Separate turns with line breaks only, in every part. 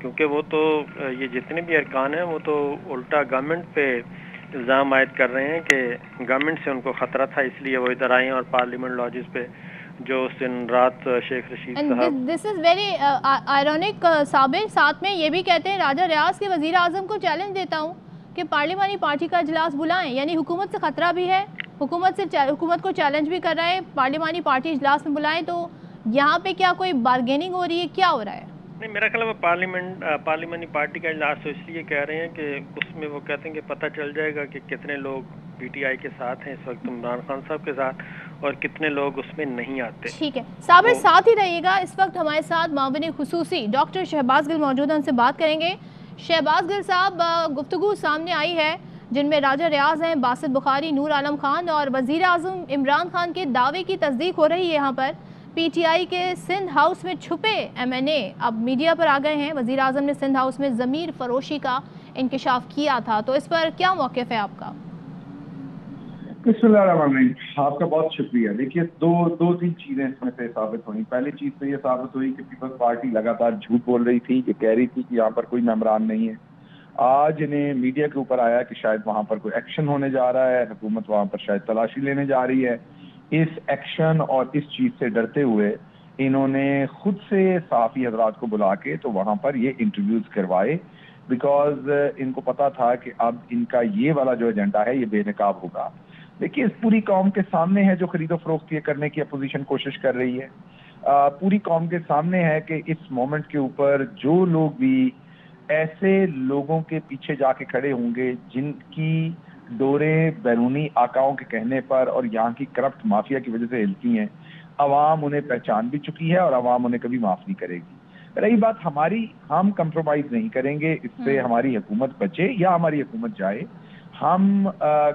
کیونکہ وہ تو یہ جتنے بھی ارکان ہیں وہ تو الٹا گورنمنٹ پہ الزام عائد کر رہے ہیں کہ گورنمنٹ سے ان کو خطرہ تھا اس لیے وہ ادھر آئے ہیں، اور پارلیمنٹ لاجز پہ جو اس دن رات شیخ رشید صاحب
دس از ویری آئرونک صابر، ساتھ میں یہ بھی کہتے ہیں راجہ ریاض کے وزیر اعظم کو چیلنج دیتا ہوں کہ پارلیمانی پارٹی کا اجلاس بلائیں، یعنی حکومت سے خطرہ بھی ہے، حکومت کو چیلنج بھی کر رہے ہیں پارلیمانی پارٹی اجلاس میں بلائیں، تو یہاں پہ کیا کوئی بارگیننگ ہو رہی ہے، کیا ہو رہا ہے؟
نہیں، میرا خیال ہے پارلیمانی پارٹی کا اجلاس تو اس لیے کہہ رہے ہیں کہ اس میں وہ کہتے ہیں کہ پتہ چل جائے گا کہ کتنے لوگ پی ٹی آئی کے ساتھ ہیں اس وقت عمران خان صاحب کے ساتھ، اور کتنے لوگ اس میں نہیں آتے۔
ٹھیک ہے صابر، ساتھ ہی رہیے گا، اس وقت ہمارے ساتھ معاون خصوصی ڈاکٹر شہباز گل موجود ہیں، ان سے بات کریں گے۔ شہباز گل صاحب، گفتگو سامنے آئی ہے جن میں راجہ ریاض ہیں، باسط بخاری، نور عالم خان اور وزیر اعظم عمران خان کے دعوے کی تصدیق ہو رہی ہے۔ یہاں پر پی ٹی آئی کے سندھ ہاؤس میں چھپے ایم این اے اب میڈیا پر آ گئے ہیں۔ وزیر اعظم نے سندھ ہاؤس میں ضمیر فروشی کا انکشاف کیا تھا، تو اس پر کیا موقف ہے آپ کا؟
بسم اللہ الرحمن الرحیم، آپ کا بہت شکریہ۔ دیکھیے دو تین چیزیں اس میں سے ثابت ہوئی۔ پہلی چیز تو یہ ثابت ہوئی کہ پیپلز پارٹی لگاتار جھوٹ بول رہی تھی، کہ کہہ رہی تھی کہ یہاں پر کوئی ممبران نہیں ہے۔ آج انہیں میڈیا کے اوپر آیا کہ شاید وہاں پر کوئی ایکشن ہونے جا رہا ہے، حکومت وہاں پر شاید تلاشی لینے جا رہی ہے۔ اس ایکشن اور اس چیز سے ڈرتے ہوئے انہوں نے خود سے صحافی حضرات کو بلا کے تو وہاں پر یہ انٹرویوز کروائے، بیکاز ان کو پتا تھا کہ اب ان کا یہ والا جو ایجنڈا ہے یہ بے نقاب ہوگا۔ دیکھیے اس پوری قوم کے سامنے ہے جو خرید و فروخت یہ کرنے کی اپوزیشن کوشش کر رہی ہے، پوری قوم کے سامنے ہے کہ اس مومنٹ کے اوپر جو لوگ بھی ایسے لوگوں کے پیچھے جا کے کھڑے ہوں گے جن کی ڈوریں بیرونی آقاؤں کے کہنے پر اور یہاں کی کرپٹ مافیا کی وجہ سے ہلتی ہیں، عوام انہیں پہچان بھی چکی ہے اور عوام انہیں کبھی معاف نہیں کرے گی۔ رہی بات ہماری، ہم کمپرومائز نہیں کریں گے، اس سے ہماری حکومت بچے یا ہماری حکومت جائے، ہم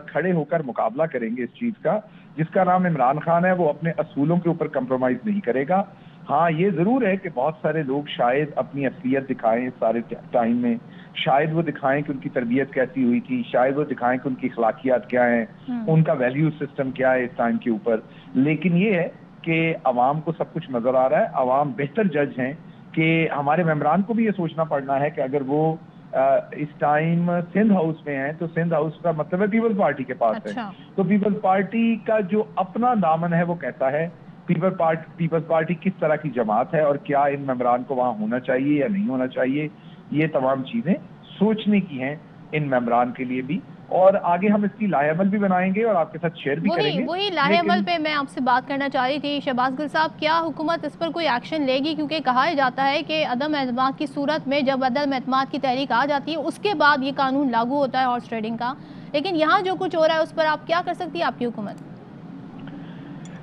کھڑے ہو کر مقابلہ کریں گے اس چیز کا۔ جس کا نام عمران خان ہے وہ اپنے اصولوں کے اوپر کمپرومائز نہیں کرے گا۔ ہاں یہ ضرور ہے کہ بہت سارے لوگ شاید اپنی اصلیت دکھائیں اس سارے ٹائم میں، شاید وہ دکھائیں کہ ان کی تربیت کیسی ہوئی تھی، شاید وہ دکھائیں کہ ان کی اخلاقیات کیا ہیں، ان کا ویلیو سسٹم کیا ہے اس ٹائم کے اوپر، لیکن یہ ہے کہ عوام کو سب کچھ نظر آ رہا ہے۔ عوام بہتر جج ہیں کہ ہمارے ممبران کو بھی یہ سوچنا پڑنا ہے کہ اگر وہ اس ٹائم سندھ ہاؤس میں ہیں تو سندھ ہاؤس کا مطلب ہے پیپلز پارٹی کے پاس ہے، تو پیپلز پارٹی کا جو اپنا دامن ہے وہ کیسا ہے، پیپلز پارٹی کس طرح کی جماعت ہے، اور کیا ان ممبران کو وہاں ہونا چاہیے یا نہیں ہونا چاہیے، یہ تمام چیزیں سوچنے کی ہیں ان ممبران کے لیے بھی، اور آگے ہم اس کی لائحہ عمل بھی بنائیں گے اور آپ کے ساتھ شیئر بھی کریں گے۔
وہی لائحہ عمل پہ میں آپ سے بات کرنا چاہ رہی تھی شہباز گل صاحب، کیا حکومت اس پر کوئی ایکشن لے گی؟ کیونکہ کہا جاتا ہے کہ عدم اعتماد کی صورت میں جب عدم اعتماد کی تحریک آ جاتی ہے اس کے بعد یہ قانون لاگو ہوتا ہے ہارس ٹریڈنگ کا، لیکن یہاں جو کچھ ہو رہا ہے اس پر آپ کیا کر سکتی ہے آپ کی حکومت؟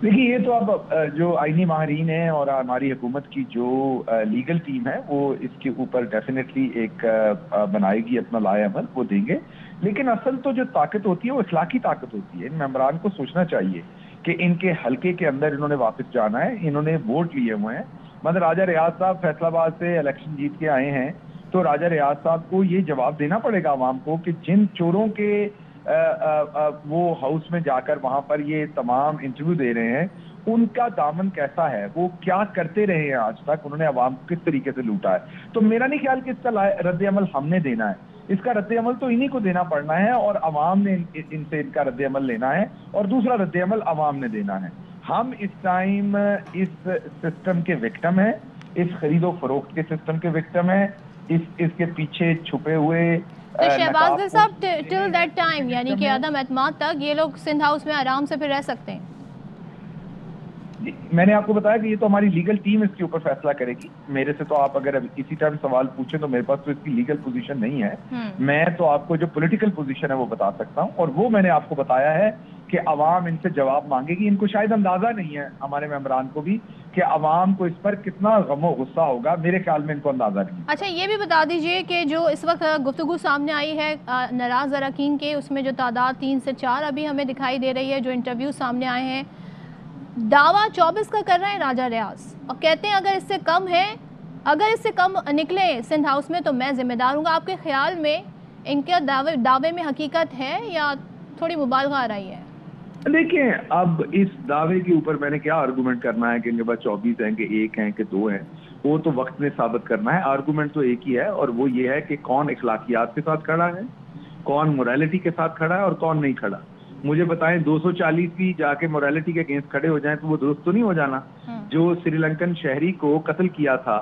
دیکھیے یہ تو اب جو آئینی ماہرین ہیں اور ہماری حکومت کی جو لیگل ٹیم ہے وہ اس کے اوپر ڈیفینیٹلی ایک بنائے گی اپنا لائحہ عمل، وہ دیں گے، لیکن اصل تو جو طاقت ہوتی ہے وہ اخلاقی طاقت ہوتی ہے۔ ان ممبران کو سوچنا چاہیے کہ ان کے حلقے کے اندر انہوں نے واپس جانا ہے، انہوں نے ووٹ لیے ہوئے ہیں، مطلب راجہ ریاض صاحب فیصل آباد سے الیکشن جیت کے آئے ہیں، تو راجہ ریاض صاحب کو یہ جواب دینا پڑے گا عوام کو کہ جن چوروں کے وہ ہاؤس میں جا کر وہاں پر یہ تمام انٹرویو دے رہے ہیں ان کا دامن کیسا ہے، وہ کیا کرتے رہے ہیں آج تک، انہوں نے عوام کو کس طریقے سے لوٹا ہے۔ تو میرا نہیں خیال کہ اس کا رد عمل ہم نے دینا ہے، اس کا رد عمل تو انہی کو دینا پڑنا ہے، اور عوام نے ان سے ان کا رد عمل لینا ہے، اور دوسرا رد عمل عوام نے دینا ہے۔ ہم اس ٹائم اس سسٹم کے وکٹم ہیں، اس خرید و فروخت کے سسٹم کے وکٹم ہیں، اس کے پیچھے چھپے ہوئے
تو شہباز گل صاحب ٹل دیٹ ٹائم، یعنی کہ عدم اعتماد تک یہ لوگ سندھ ہاؤس میں آرام سے پھر رہ سکتے ہیں؟
میں نے آپ کو بتایا کہ یہ تو ہماری لیگل ٹیم اس کے اوپر فیصلہ کرے گی۔ میرے سے تو آپ اگر اسی ٹائم سوال پوچھیں تو میرے پاس تو اس کی لیگل پوزیشن نہیں ہے، میں تو آپ کو جو پولیٹیکل پوزیشن ہے وہ بتا سکتا ہوں، اور وہ میں نے آپ کو بتایا ہے کہ عوام ان سے جواب مانگے گی۔ ان کو شاید اندازہ نہیں ہے، ہمارے ممبران کو بھی، کہ عوام کو اس پر کتنا غم و غصہ ہوگا، میرے خیال میں ان کو اندازہ نہیں ہے۔
اچھا یہ بھی بتا دیجئے کہ جو اس وقت گفتگو سامنے آئی ہے ناراض اراکین کے، اس میں جو تعداد 3 سے 4 ابھی ہمیں دکھائی دے رہی ہے، جو انٹرویو سامنے آئے ہیں، دعویٰ 24 کا کر رہے ہیں راجہ ریاض، اور کہتے ہیں اگر اس سے کم نکلے سندھ ہاؤس میں تو میں ذمہ دار ہوں گا۔ آپ کے خیال میں ان کے دعوے میں حقیقت ہے یا تھوڑی مبالغہ آ رہی ہے؟
دیکھیں اب اس دعوے کے اوپر میں نے کیا آرگومنٹ کرنا ہے کہ ان کے پاس 24 ہیں کہ 1 ہیں کہ 2 ہیں، وہ تو وقت نے ثابت کرنا ہے. آرگومنٹ تو ایک ہی ہے اور وہ یہ ہے کہ کون اخلاقیات کے ساتھ کھڑا ہے, کون موریلٹی کے ساتھ کھڑا ہے اور کون نہیں کھڑا. مجھے بتائیں 240 بھی جا کے موریلٹی کے اگینسٹ کھڑے ہو جائیں تو وہ درست تو نہیں ہو جانا. جو سری لنکن شہری کو قتل کیا تھا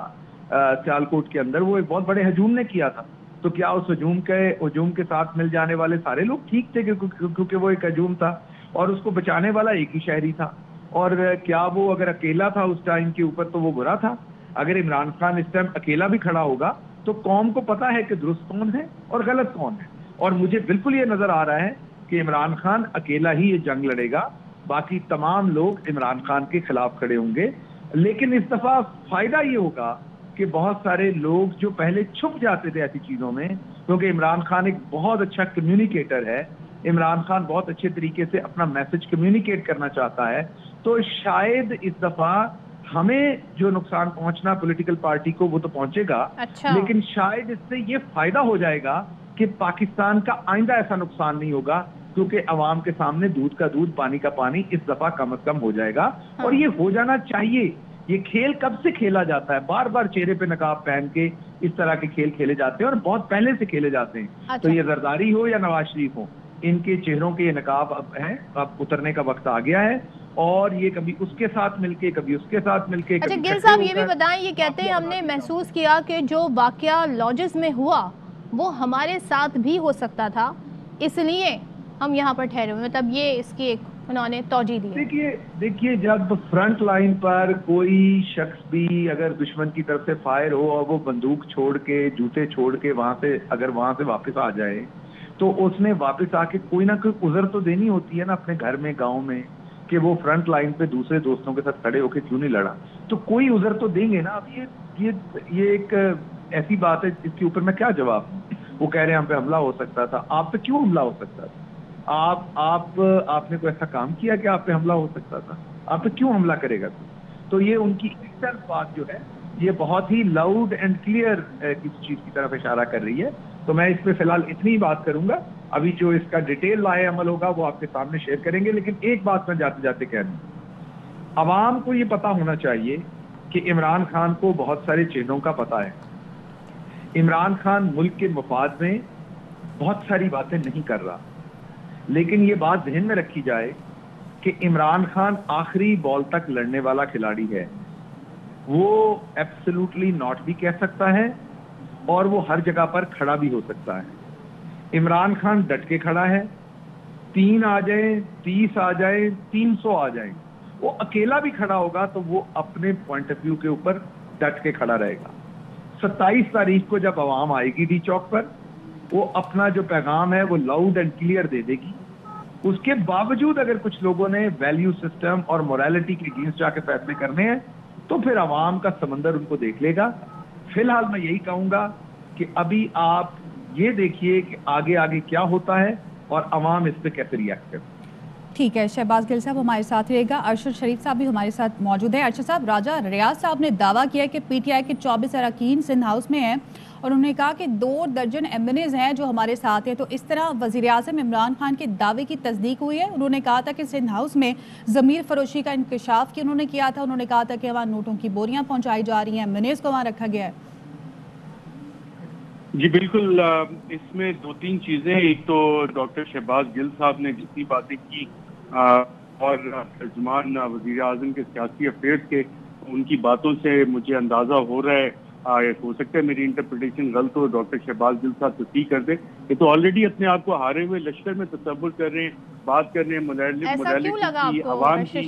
سیالکوٹ کے اندر, وہ ایک بہت بڑے ہجوم نے کیا تھا. تو کیا اس ہجوم کے ساتھ مل جانے والے سارے لوگ ٹھیک تھے کیونکہ وہ ایک ہجوم تھا اور اس کو بچانے والا ایک ہی شہری تھا؟ اور کیا وہ اگر اکیلا تھا اس ٹائم کے اوپر تو وہ برا تھا؟ اگر عمران خان اس ٹائم اکیلا بھی کھڑا ہوگا تو قوم کو پتا ہے کہ درست کون ہے اور غلط کون ہے. اور مجھے بالکل یہ نظر آ رہا ہے کہ عمران خان اکیلا ہی یہ جنگ لڑے گا, باقی تمام لوگ عمران خان کے خلاف کھڑے ہوں گے. لیکن اس دفعہ فائدہ یہ ہوگا کہ بہت سارے لوگ جو پہلے چھپ جاتے تھے ایسی چیزوں میں, کیونکہ عمران خان ایک بہت اچھا کمیونیکیٹر ہے, عمران خان بہت اچھے طریقے سے اپنا میسج کمیونیکیٹ کرنا چاہتا ہے, تو شاید اس دفعہ ہمیں جو نقصان پہنچنا پولیٹیکل پارٹی کو وہ تو پہنچے گا, لیکن شاید اس سے یہ فائدہ ہو جائے گا کہ پاکستان کا آئندہ ایسا نقصان نہیں ہوگا, کیونکہ عوام کے سامنے دودھ کا دودھ پانی کا پانی اس دفعہ کم از کم ہو جائے گا. اور یہ ہو جانا چاہیے. یہ کھیل کب سے کھیلا جاتا ہے؟ بار بار چہرے پہ نقاب پہن کے اس طرح کے کھیل کھیلے جاتے ہیں اور بہت پہلے سے کھیلے جاتے ہیں. تو یہ زرداری ہو یا نواز شریف ہو, ان کے چہروں کے یہ نقاب اب ہیں, اب اترنے کا وقت آ گیا ہے. اور یہ کبھی اس کے ساتھ مل کے, کبھی اس کے ساتھ مل کے.
اچھا گل صاحب یہ بھی بتائیں, یہ کہتے ہیں ہم نے محسوس کیا کہ جو واقعہ لاجز میں ہوا وہ ہمارے ساتھ بھی ہو سکتا تھا, اس لیے ہم یہاں پر ٹھہرے ہوئے, مطلب یہ اس کی ایک انہوں نے توجہ دی.
دیکھیے جب فرنٹ لائن پر کوئی شخص بھی اگر دشمن کی طرف سے فائر ہو اور وہ بندوق چھوڑ کے جوتے چھوڑ کے وہاں سے واپس آ جائے, تو اس نے واپس آ کے کوئی نہ کوئی عذر تو دینی ہوتی ہے نا اپنے گھر میں, گاؤں میں, کہ وہ فرنٹ لائن پہ دوسرے دوستوں کے ساتھ کھڑے ہو کے کیوں نہیں لڑا. تو کوئی عذر تو دیں گے نا. اب یہ ایک ایسی بات ہے جس کے اوپر میں کیا جواب دوں. وہ کہہ رہے ہیں ہم پہ حملہ ہو سکتا تھا. آپ پہ کیوں حملہ ہو سکتا تھا؟ آپ نے کوئی ایسا کام کیا کہ آپ پہ حملہ ہو سکتا تھا؟ آپ پہ کیوں حملہ کرے گا؟ تو یہ ان کی اکثر بات جو ہے یہ بہت ہی لاؤڈ اینڈ کلیئر کسی چیز کی طرف اشارہ کر رہی ہے. تو میں اس پہ فی الحال اتنی بات کروں گا. ابھی جو اس کا ڈیٹیل لائے عمل ہوگا وہ آپ کے سامنے شیئر کریں گے. لیکن ایک بات میں جاتے جاتے کہہ دوں, عوام کو یہ پتا ہونا چاہیے کہ عمران خان کو بہت سارے چہروں کا پتا ہے. عمران خان ملک کے مفاد میں بہت ساری باتیں نہیں کر رہا, لیکن یہ بات ذہن میں رکھی جائے کہ عمران خان آخری بال تک لڑنے والا کھلاڑی ہے. وہ ایبسلوٹلی ناٹ بھی کہہ سکتا ہے اور وہ ہر جگہ پر کھڑا بھی ہو سکتا ہے. عمران خان ڈٹ کے کھڑا ہے. 3 آ جائیں, 30 آ جائیں, 300 آ جائیں, وہ اکیلا بھی کھڑا ہوگا تو وہ اپنے پوائنٹ آف ویو کے اوپر ڈٹ کے کھڑا رہے گا. 27 تاریخ کو جب عوام آئے گی ڈی چوک پر, وہ اپنا جو پیغام ہے وہ لاؤڈ اینڈ کلیئر دے دے گی. اس کے باوجود اگر کچھ لوگوں نے ویلیو سسٹم اور موریلٹی کے اگینسٹ جا کے فیصلے کرنے ہیں تو پھر عوام کا سمندر ان کو دیکھ لے گا. فی الحال میں یہی کہوں گا کہ ابھی آپ یہ دیکھیے کہ آگے کیا ہوتا ہے اور عوام اس پہ کیسے ریئیکٹ کرتے ہیں.
ٹھیک ہے, شہباز گل صاحب ہمارے ساتھ رہے گا. ارشد شریف صاحب بھی ہمارے ساتھ موجود ہے. ارشد صاحب, راجہ ریاض صاحب نے دعویٰ کیا کہ پی ٹی آئی کے 24 اراکین سندھ ہاؤس میں ہیں اور انہوں نے کہا کہ 2 درجن ایم این ایز ہیں جو ہمارے ساتھ ہیں. تو اس طرح وزیر اعظم عمران خان کے دعوے کی تصدیق ہوئی ہے. انہوں نے کہا تھا کہ سندھ ہاؤس میں ضمیر فروشی کا انکشاف انہوں نے کیا تھا. انہوں نے کہا تھا کہ وہاں نوٹوں کی بوریاں پہنچائی جا رہی ہیں, ایم این ایز کو وہاں رکھا گیا ہے.
جی بالکل, اس میں 2-3 چیزیں. ایک تو ڈاکٹر شہباز گل صاحب نے جتنی باتیں کی اور ترجمان وزیر اعظم کے سیاسی افیئرز کے, ان کی باتوں سے مجھے اندازہ ہو رہا ہے, ہو سکتا ہے میری انٹرپریٹیشن غلط ہو, ڈاکٹر شہباز گل صاحب تصحیح کر دیں, یہ تو آلریڈی اپنے آپ کو ہارے ہوئے لشکر میں تصور کر رہے ہیں, بات کر رہے ہیں موریلٹی کی, عوام کی.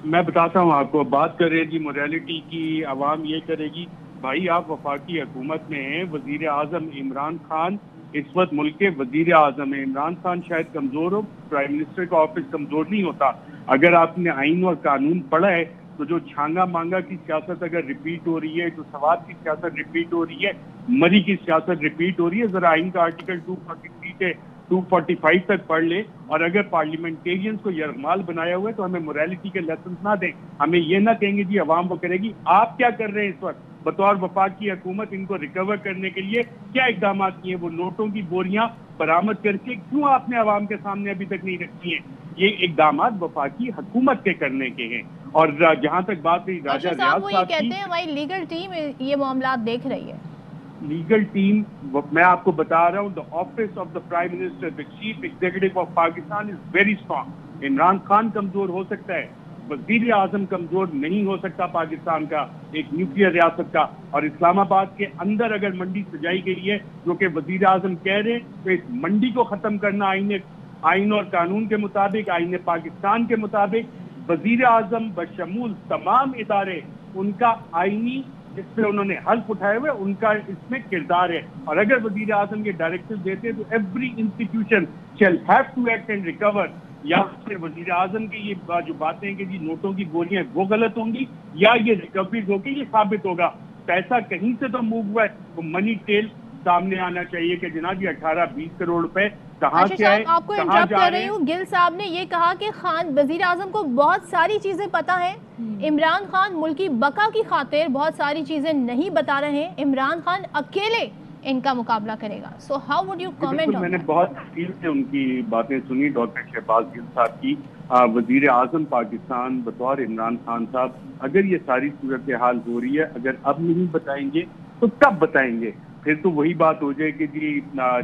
میں بتاتا ہوں آپ کو, بات کر رہے ہیں جی موریلٹی کی, عوام یہ کرے گی. بھائی آپ وفاقی حکومت میں ہیں, وزیر اعظم عمران خان اس وقت ملک کے وزیر اعظم ہیں. عمران خان شاید کمزور ہو, پرائم منسٹر کا آفس کمزور نہیں ہوتا. اگر آپ نے آئین اور قانون پڑھا ہے تو جو چھانگا مانگا کی سیاست اگر ریپیٹ ہو رہی ہے, جو سواد کی سیاست ریپیٹ ہو رہی ہے, مری کی سیاست ریپیٹ ہو رہی ہے, ذرا آئین کا آرٹیکل 243 سے 245 تک پڑھ لے. اور اگر پارلیمنٹیرینز کو یرغمال بنایا ہوا ہے تو ہمیں موریلٹی کے لیسنز نہ دیں. ہمیں یہ نہ کہیں گے جی عوام وہ کرے گی. آپ کیا کر رہے ہیں اس وقت بطور وفاقی حکومت؟ ان کو ریکور کرنے کے لیے کیا اقدامات کیے؟ وہ نوٹوں کی بوریاں برآمد کر کے کیوں آپ نے عوام کے سامنے ابھی تک نہیں رکھی ہیں؟ یہ اقدامات وفاقی حکومت کے کرنے کے ہیں. اور جہاں تک بات رہی راجہ ریاض
صاحب وہ یہ
صاحب
کہتے
کی،
ہیں ہماری لیگل ٹیم یہ معاملات دیکھ رہی ہے.
لیگل ٹیم، میں آپ کو بتا رہا ہوں، the office of the prime minister, the chief executive of Pakistan is very strong. Imran Khan کمزور ہو سکتا ہے، وزیر اعظم کمزور نہیں ہو سکتا پاکستان کا ایک نیوکلیئر ریاست کا. اور اسلام آباد کے اندر اگر منڈی سجائی گئی ہے جو کہ وزیر اعظم کہہ رہے ہیں، تو اس منڈی کو ختم کرنا آئین اور قانون کے مطابق، آئین پاکستان کے مطابق. وزیر اعظم بشمول تمام ادارے، ان کا آئینی جس پہ انہوں نے حلف اٹھائے ہوئے ان کا اس میں کردار ہے. اور اگر وزیر اعظم یہ ڈائریکٹو دیتے ہیں تو every institution shall have to act and recover. یا پھر وزیر اعظم کی یہ جو باتیں ہیں کہ جی نوٹوں کی گولیاں وہ غلط ہوں گی، یا یہ ریکوریز ہو کے یہ ثابت ہوگا. پیسہ کہیں سے تو موو ہوا ہے، وہ منی ٹیل سامنے آنا چاہیے کہ جناب یہ 18-20 کروڑ روپے کہاں سے آئے،
آپ کو
کہاں
انٹرپٹ
جا
کر
رہے
رہی
ہیں.
ہوں. گل صاحب نے یہ کہا کہ وزیر اعظم کو بہت ساری چیزیں پتہ ہیں، عمران خان ملکی بقا کی خاطر بہت ساری چیزیں نہیں بتا رہے ہیں، عمران خان اکیلے ان کا مقابلہ کرے گا. So how would you comment?
میں نے بہت تفصیل سے ان کی باتیں سنی، ڈاکٹر شہباز گل صاحب کی. وزیر اعظم پاکستان بطور عمران خان صاحب، اگر یہ ساری صورتحال ہو رہی ہے، اگر اب نہیں بتائیں گے تو کب بتائیں گے؟ پھر تو وہی بات ہو جائے کہ جی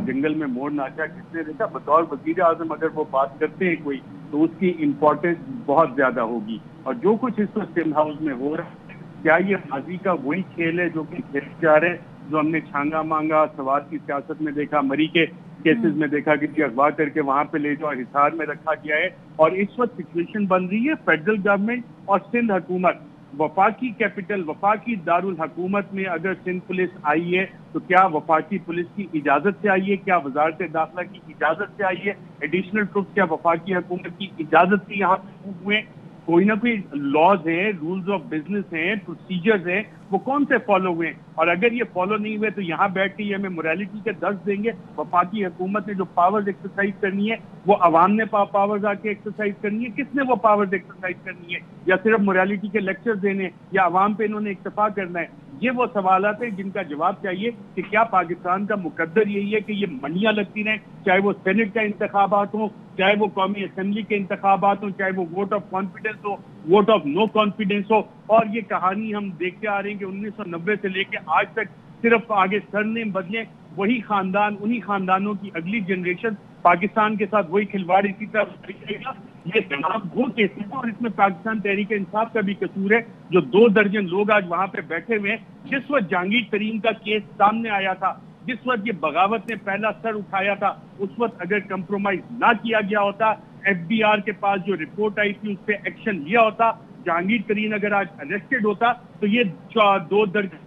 جنگل میں مور ناچا کس نے دیکھا. بطور وزیر اعظم اگر وہ بات کرتے ہیں کوئی، تو اس کی امپورٹنس بہت زیادہ ہوگی. اور جو کچھ اس وقت سندھ ہاؤس میں ہو رہا ہے، کیا یہ ماضی کا وہی کھیل ہے جو کہ کھیل جا رہے ہیں، جو ہم نے چھانگا مانگا سوات کی سیاست میں دیکھا، مری کے کیسز میں دیکھا کہ جی اغوا کر کے وہاں پہ لے جاؤ، حصار میں رکھا گیا ہے. اور اس وقت سچویشن بن رہی ہے فیڈرل گورنمنٹ اور سندھ حکومت، وفاقی کیپٹل، وفاقی دارالحکومت میں اگر سندھ پولیس آئی ہے تو کیا وفاقی پولیس کی اجازت سے آئی ہے؟ کیا وزارت داخلہ کی اجازت سے آئی ہے؟ ایڈیشنل ٹروپس کیا وفاقی حکومت کی اجازت سے یہاں ہوئے؟ کوئی نہ کوئی لاز ہیں، رولز آف بزنس ہیں، پروسیجرز ہیں، وہ کون سے فالو ہوئے؟ اور اگر یہ فالو نہیں ہوئے تو یہاں بیٹھ کے یہ ہمیں موریلٹی کے درس دیں گے. وفاقی حکومت نے جو پاورز ایکسرسائز کرنی ہے وہ عوام نے پاورز آ کے ایکسرسائز کرنی ہے. کس نے وہ پاورز ایکسرسائز کرنی ہے؟ یا صرف موریلٹی کے لیکچر دینے، یا عوام پہ انہوں نے اکتفا کرنا ہے؟ یہ وہ سوالات ہیں جن کا جواب چاہیے کہ کیا پاکستان کا مقدر یہی ہے کہ یہ منیاں لگتی رہیں، چاہے وہ سینٹ کا انتخابات ہوں، چاہے وہ قومی اسمبلی کے انتخابات ہوں، چاہے وہ ووٹ آف کانفیڈنس ہو، ووٹ آف نو کانفیڈنس ہو. اور یہ کہانی ہم دیکھتے آ رہے ہیں کہ 1990 سے لے کے آج تک صرف آگے سرنیم بدلے، وہی خاندان، انہی خاندانوں کی اگلی جنریشن پاکستان کے ساتھ وہی کھلواڑ اسی طرح کرے گا. یہ جناب وہ کیس ہے اور اس میں پاکستان تحریک انصاف کا بھی قصور ہے. جو 2 درجن لوگ آج وہاں پہ بیٹھے ہوئے ہیں، جس وقت جہانگیر ترین کا کیس سامنے آیا تھا، جس وقت یہ بغاوت نے پہلا سر اٹھایا تھا، اس وقت اگر کمپرومائز نہ کیا گیا ہوتا، ایف بی آر کے پاس جو رپورٹ آئی تھی اس پہ ایکشن لیا ہوتا، جہانگیر ترین اگر آج اریسٹڈ ہوتا تو یہ 2 درجن.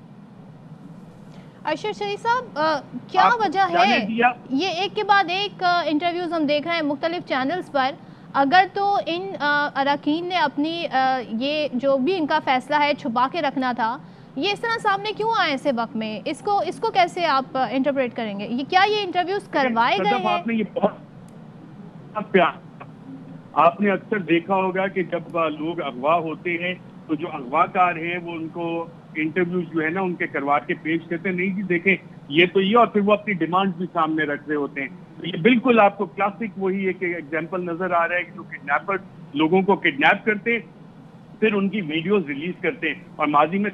ارشد شریف صاحب، کیا وجہ ہے یہ ایک کے بعد ایک انٹرویوز ہم دیکھ رہے ہیں مختلف چینلز پر؟ اگر تو ان اراکین نے اپنی یہ جو بھی ان کا فیصلہ ہے چھپا کے رکھنا تھا، یہ اس طرح سامنے کیوں آئے ایسے وقت میں؟ اس کو کیسے آپ انٹرپریٹ کریں گے؟ کیا یہ انٹرویوز کروائے گئے ہیں؟
آپ نے یہ بہت پیار، آپ نے اکثر دیکھا ہوگا کہ جب لوگ اغوا ہوتے ہیں تو جو اغوا کار ہیں وہ ان کو انٹرویوز جو ہے نا ان کے کروا کے پیش کرتے ہیں. نہیں جی دیکھیں یہ تو یہ، اور پھر وہ اپنی ڈیمانڈ بھی سامنے رکھ رہے ہوتے ہیں. تو یہ بالکل آپ کو کلاسک وہی ایک ایگزامپل نظر آ رہا ہے کہ جو کڈنیپر لوگوں کو کڈنیپ کرتے ہیں پھر ان کی ویڈیوز ریلیز کرتے ہیں. اور ماضی میں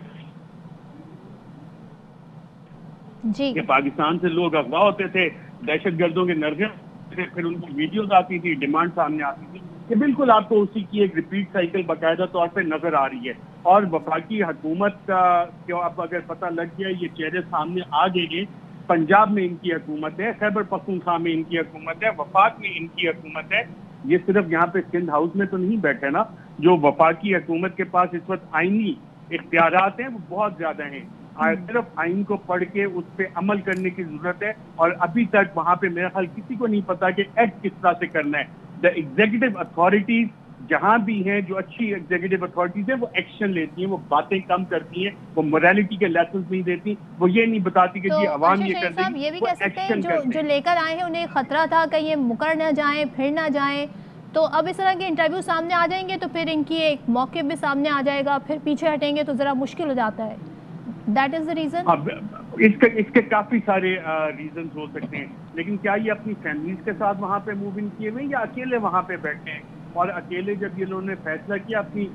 جی
کہ پاکستان سے لوگ اغوا ہوتے تھے، دہشت گردوں کے نرغے، پھر ان کی ویڈیوز آتی تھی، ڈیمانڈ سامنے آتی تھی. کہ بالکل آپ کو اسی کی ایک ریپیٹ سائیکل باقاعدہ طور پہ نظر آ رہی ہے. اور وفاقی حکومت کا اب اگر پتہ لگ گیا، یہ چہرے سامنے آ گئے ہیں. پنجاب میں ان کی حکومت ہے، خیبر پختونخوا میں ان کی حکومت ہے، وفاق میں ان کی حکومت ہے. یہ صرف یہاں پہ سندھ ہاؤس میں تو نہیں بیٹھے نا. جو وفاقی حکومت کے پاس اس وقت آئینی اختیارات ہیں وہ بہت زیادہ ہیں. صرف آئین کو پڑھ کے اس پہ عمل کرنے کی ضرورت ہے. اور ابھی تک وہاں پہ میرا خیال کسی کو نہیں پتا کہ ایکٹ کس طرح سے کرنا ہے. دا ایگزیکٹو اتھارٹیز جہاں بھی ہیں، جو اچھی ایگزیکٹو اتھارٹیز ہیں، وہ ایکشن لیتی ہیں، وہ باتیں کم کرتی ہیں، وہ موریلٹی کے لیسنز نہیں دیتی، وہ یہ نہیں بتاتی کہ جی عوام یہ کر دے گی.
یہ بھی کہہ سکتے ہیں جو لے کر آئے ہیں انہیں خطرہ تھا کہ یہ مکر نہ جائیں، پھر نہ جائیں، تو اب اس طرح کے انٹرویو سامنے آ جائیں گے تو پھر ان کی ایک موقف بھی سامنے آ جائے گا، پھر پیچھے ہٹیں گے تو ذرا مشکل ہو جاتا ہے. That is the reason.
اس کے کافی سارے ریزنز ہو سکتے ہیں، لیکن کیا یہ اپنی فیملیز کے ساتھ وہاں پہ موو ان کیے ہوئے یا اکیلے وہاں پہ بیٹھے ہیں؟ اور اکیلے جب یہ لوگوں نے فیصلہ کیا اپنی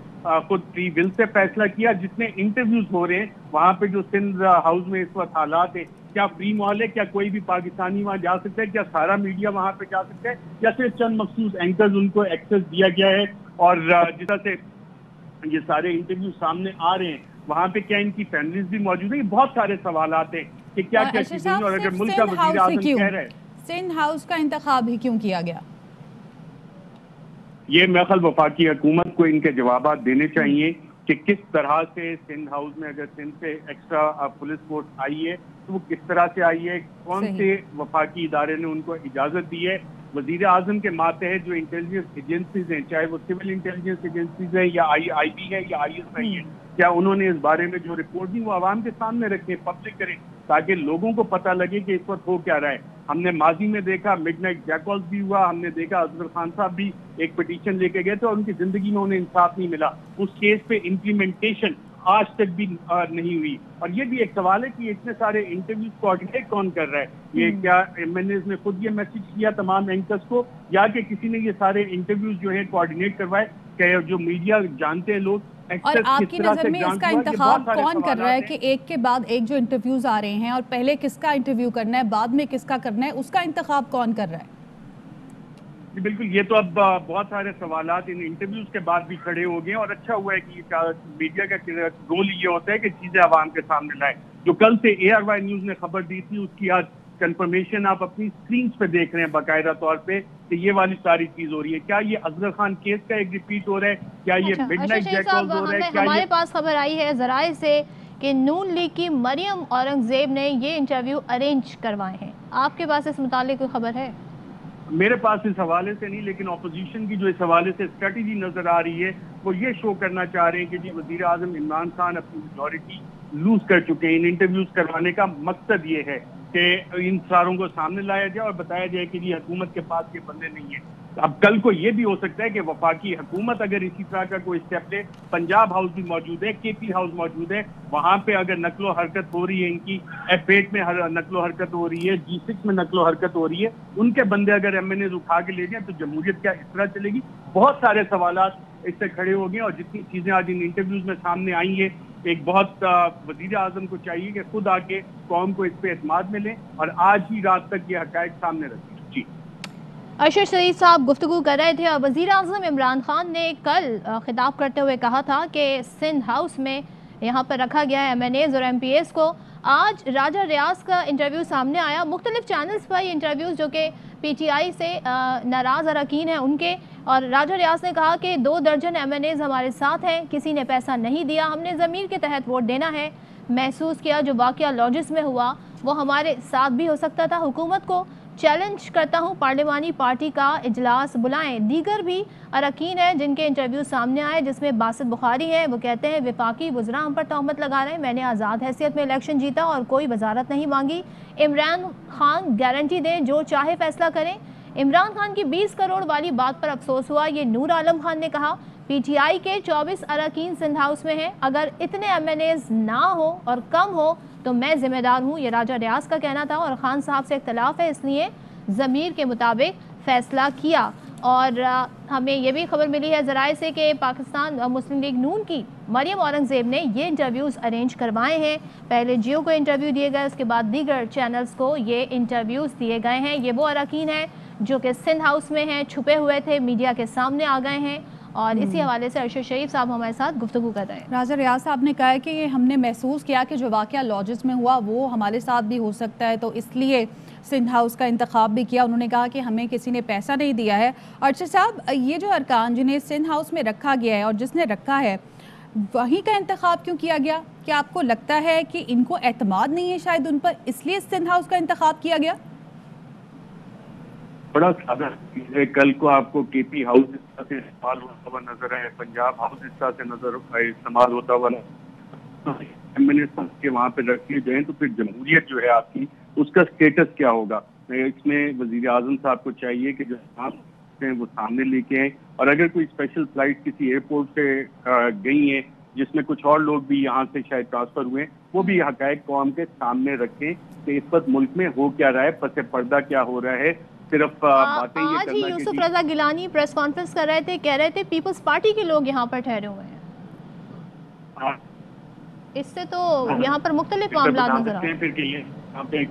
خود فری ول سے فیصلہ کیا، جتنے انٹرویوز ہو رہے ہیں وہاں پہ جو سندھ ہاؤس میں اس وقت حالات ہیں، کیا فری ماحول ہے؟ کیا کوئی بھی پاکستانی وہاں جا سکتا ہے؟ کیا سارا میڈیا وہاں پہ جا سکتا ہے یا صرف چند مخصوص اینکرز ان کو ایکسس دیا گیا ہے؟ اور جس طرح سے یہ سارے انٹرویو سامنے آ رہے ہیں وہاں پہ کیا ان کی فیملیز بھی موجود ہیں؟ یہ بہت سارے سوالات ہیں کہ کیا کیا چیزیں، اور اگر ملک کا وزیر اعظم کہہ رہے ہیں
سندھ ہاؤس کا انتخاب ہی کیوں کیا گیا؟
یہ میرے خیال وفاقی حکومت کو ان کے جوابات دینے چاہیے کہ کس طرح سے سندھ ہاؤس میں اگر سندھ سے ایکسٹرا پولیس فورس آئی ہے تو وہ کس طرح سے آئی ہے، کون سے وفاقی ادارے نے ان کو اجازت دی ہے۔ وزیر اعظم کے ماتحت جو انٹیلیجنس ایجنسیز ہیں، چاہے وہ سول انٹیلیجنس ایجنسیز ہیں یا آئی بی ہے یا آئی ایس آئی ہے، کیا انہوں نے اس بارے میں جو رپورٹ دی وہ عوام کے سامنے رکھیں، پبلک کریں، تاکہ لوگوں کو پتہ لگے کہ اس وقت ہو کیا رہا ہے۔ ہم نے ماضی میں دیکھا مڈ نائٹ جیکالز بھی ہوا، ہم نے دیکھا اظہر خان صاحب بھی ایک پٹیشن لے کے گئے تھے اور ان کی زندگی میں انہیں انصاف نہیں ملا، اس کیس پہ امپلیمنٹیشن آج تک بھی نہیں ہوئی۔ اور یہ بھی ایک سوال ہے کہ اتنے سارے انٹرویوز کوآرڈینیٹ کون کر رہا ہے؟ یہ کیا ایم این ایز نے خود یہ میسج کیا تمام اینکرز کو، یا کہ کسی نے یہ سارے انٹرویوز جو ہیں کوآرڈینیٹ کروائے؟ کہ جو میڈیا جانتے ہیں لوگ،
اور آپ کی نظر میں اس کا انتخاب کون کر رہا ہے کہ ایک کے بعد ایک جو انٹرویوز آ رہے ہیں اور پہلے کس کا انٹرویو کرنا ہے بعد میں کس کا کرنا ہے، اس کا انتخاب کون کر رہا ہے؟
جی بالکل، یہ تو اب بہت سارے سوالات ان انٹرویوز کے بعد بھی کھڑے ہو گئے ہیں، اور اچھا ہوا ہے کہ میڈیا کا رول یہ ہوتا ہے کہ چیزیں عوام کے سامنے لائے۔ جو کل سے اے آر وائی نیوز نے خبر دی تھی اس کی آج کنفرمیشن آپ اپنی سکرینز پہ دیکھ رہے ہیں باقاعدہ طور پہ کہ یہ والی ساری چیز ہو رہی ہے۔ کیا یہ اظہر خان کیس کا ایک ریپیٹ ہو رہا ہے؟ کیا یہ مڈ نائٹ جیکالز ہو رہا ہے؟
ہمارے پاس خبر آئی ہے ذرائع سے کہ نون لیگ کی مریم اورنگزیب نے یہ انٹرویو ارینج کروائے ہیں، آپ کے پاس اس متعلق کوئی خبر ہے؟
میرے پاس اس حوالے سے نہیں، لیکن اپوزیشن کی جو اس حوالے سے اسٹریٹجی نظر آ رہی ہے وہ یہ شو کرنا چاہ رہے ہیں کہ جی وزیر اعظم عمران خان اپنی میجورٹی لوز کر چکے ہیں۔ ان انٹرویوز کروانے کا مقصد یہ ہے کہ ان ساروں کو سامنے لایا جائے اور بتایا جائے کہ جی حکومت کے پاس یہ بندے نہیں ہیں۔ اب کل کو یہ بھی ہو سکتا ہے کہ وفاقی حکومت اگر اسی طرح کا کوئی اسٹیپ لے، پنجاب ہاؤس بھی موجود ہے، کے پی ہاؤس موجود ہے، وہاں پہ اگر نقل و حرکت ہو رہی ہے، ان کی F8 میں نقل و حرکت ہو رہی ہے، G6 میں نقل و حرکت ہو رہی ہے، ان کے بندے اگر ایم این ایز اٹھا کے لے جائیں تو جمہوریت کیا اس طرح چلے گی؟ بہت سارے سوالات اس سے کھڑے ہو گئے، اور جتنی چیزیں آج ان انٹرویوز میں سامنے آئی ہیں، ایک بہت وزیر اعظم کو چاہیے کہ خود آ کے قوم کو اس پہ اعتماد میں لیں اور آج ہی رات تک یہ حقائق سامنے رکھیں۔ جی
ارشد شریف صاحب گفتگو کر رہے تھے اور وزیر اعظم عمران خان نے کل خطاب کرتے ہوئے کہا تھا کہ سندھ ہاؤس میں یہاں پر رکھا گیا ہے ایم این ایز اور ایم پی ایز کو۔ آج راجہ ریاض کا انٹرویو سامنے آیا، مختلف چینلز پر یہ انٹرویوز جو کہ پی ٹی آئی سے ناراض اراکین ہیں ان کے، اور راجہ ریاض نے کہا کہ 2 درجن ایم این ایز ہمارے ساتھ ہیں، کسی نے پیسہ نہیں دیا، ہم نے ضمیر کے تحت ووٹ دینا ہے، محسوس کیا جو واقعہ لاجس میں ہوا وہ ہمارے ساتھ بھی ہو سکتا تھا، حکومت کو چیلنج کرتا ہوں پارلیمانی پارٹی کا اجلاس بلائیں۔ دیگر بھی اراکین ہیں جن کے انٹرویو سامنے آئے، جس میں باسط بخاری ہیں، وہ کہتے ہیں وفاقی وزراء ہم پر تہمت لگا رہے ہیں، میں نے آزاد حیثیت میں الیکشن جیتا اور کوئی وزارت نہیں مانگی، عمران خان گارنٹی دیں جو چاہے فیصلہ کریں۔ عمران خان کی 20 کروڑ والی بات پر افسوس ہوا، یہ نور عالم خان نے کہا۔ پی ٹی آئی کے 24 اراکین سندھ ہاؤس میں ہیں، اگر اتنے ایم این ایز نہ ہو اور کم ہو تو میں ذمہ دار ہوں، یہ راجہ ریاض کا کہنا تھا، اور خان صاحب سے اختلاف ہے اس لیے ضمیر کے مطابق فیصلہ کیا۔ اور ہمیں یہ بھی خبر ملی ہے ذرائع سے کہ پاکستان مسلم لیگ نون کی مریم اورنگزیب نے یہ انٹرویوز ارینج کروائے ہیں، پہلے جیو کو انٹرویو دیے گئے، اس کے بعد دیگر چینلز کو یہ انٹرویوز دیے گئے ہیں۔ یہ وہ اراکین ہیں جو کہ سندھ ہاؤس میں ہیں، چھپے ہوئے تھے، میڈیا کے سامنے آ گئے ہیں، اور اسی حوالے سے ارشد شریف صاحب ہمارے ساتھ گفتگو کر رہے ہیں۔
راجہ ریاض صاحب نے کہا ہے کہ ہم نے محسوس کیا کہ جو واقعہ لاجس میں ہوا وہ ہمارے ساتھ بھی ہو سکتا ہے، تو اس لیے سندھ ہاؤس کا انتخاب بھی کیا۔ انہوں نے کہا کہ ہمیں کسی نے پیسہ نہیں دیا ہے۔ ارشد صاحب، یہ جو ارکان جنہیں سندھ ہاؤس میں رکھا گیا ہے اور جس نے رکھا ہے وہیں کا انتخاب کیوں کیا گیا؟ کیا آپ کو لگتا ہے کہ ان کو اعتماد نہیں ہے شاید ان پر، اس لیے سندھ ہاؤس کا انتخاب کیا گیا؟
بڑا سادہ ہے، کل کو آپ کو کے پی ہاؤس اس طرح سے استعمال ہوتا ہوا نظر آئے، پنجاب ہاؤس اس طرح سے استعمال ہوتا ہوا کے وہاں پہ رکھ دیے جائیں تو پھر جمہوریت جو ہے آپ کی اس کا سٹیٹس کیا ہوگا؟ اس میں وزیر اعظم صاحب کو چاہیے کہ جو آپ ہیں وہ سامنے لے کے آئیں، اور اگر کوئی اسپیشل فلائٹ کسی ایئرپورٹ سے گئی ہیں جس میں کچھ اور لوگ بھی یہاں سے شاید ٹرانسفر ہوئے، وہ بھی حقائق قوم کے سامنے رکھیں کہ اس وقت ملک میں ہو کیا رہا ہے، پس پردہ کیا ہو رہا ہے، صرف باتیں یہ
آج ہی
کرنا کہ
یوسف رضا گیلانی پریس کانفرنس کر رہے تھے، کہہ رہے تھے پیپلز پارٹی کے لوگ یہاں پر ٹھہرے ہوئے ہیں. اس سے تو یہاں پر مختلف معاملات نظر آتے ہیں.
پھر کہ یہاں پہ